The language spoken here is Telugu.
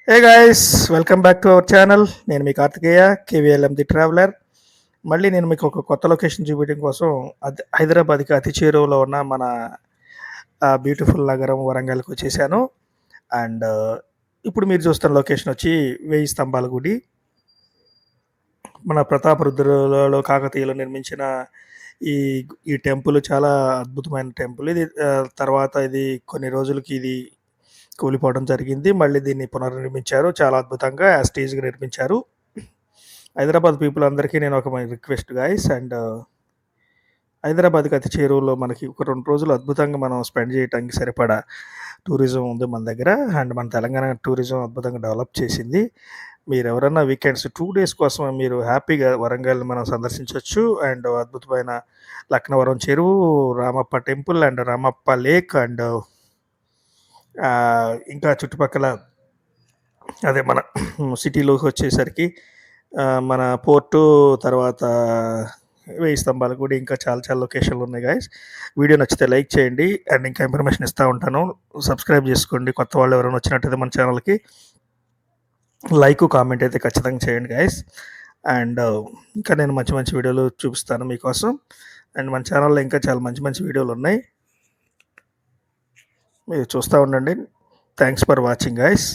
Hey guys, welcome back to our channel. నేను మీ కార్తికేయ, కేవీఎల్ఎం ది ట్రావెలర్. మళ్ళీ నేను మీకు ఒక కొత్త లొకేషన్ చూపించడం కోసం హైదరాబాద్కి అతి చేరువలో ఉన్న మన బ్యూటిఫుల్ నగరం వరంగల్కి వచ్చేసాను. అండ్ ఇప్పుడు మీరు చూస్తున్న లొకేషన్ వచ్చి 1000 స్తంభాల గుడి. మన ప్రతాపరుద్రులలో కాకతీయులు నిర్మించిన ఈ ఈ టెంపుల్ చాలా అద్భుతమైన టెంపుల్. ఇది తర్వాత ఇది కొన్ని రోజులకి ఇది కూలిపోవడం జరిగింది. మళ్ళీ దీన్ని పునర్నిర్మించారు. చాలా అద్భుతంగా యాస్టీజ్‌గా నిర్మించారు. హైదరాబాద్ పీపుల్ అందరికీ నేను ఒక రిక్వెస్ట్ గైస్. అండ్ హైదరాబాద్‌కి అతి చేరువలో మనకి ఒక 2 రోజులు అద్భుతంగా మనం స్పెండ్ చేయటానికి సరిపడా టూరిజం ఉంది మన దగ్గర. అండ్ మన తెలంగాణ టూరిజం అద్భుతంగా డెవలప్ చేసింది. మీరెవరన్నా వీకెండ్స్ 2 డేస్ కోసం మీరు హ్యాపీగా వరంగల్‌ని మనం సందర్శించొచ్చు. అండ్ అద్భుతమైన లక్నవరం చెరువు, Ramappa temple and Ramappa lake and ఇంకా చుట్టుపక్కల అదే మన సిటీలోకి వచ్చేసరికి మన పోర్టు, తర్వాత 1000 స్తంభాల గుడి, ఇంకా చాలా చాలా లొకేషన్లు ఉన్నాయి గైస్. వీడియో నచ్చితే లైక్ చేయండి. అండ్ ఇంకా ఇన్ఫర్మేషన్ ఇస్తూ ఉంటాను. సబ్స్క్రైబ్ చేసుకోండి. కొత్త వాళ్ళు ఎవరైనా వచ్చినట్టయితే మన ఛానల్కి లైక్ కామెంట్ అయితే ఖచ్చితంగా చేయండి గైస్. అండ్ ఇంకా నేను మంచి మంచి వీడియోలు చూపిస్తాను మీకోసం. అండ్ మన ఛానల్లో ఇంకా చాలా మంచి మంచి వీడియోలు ఉన్నాయి, మీరు చూస్తూ ఉండండి. Thanks for watching guys.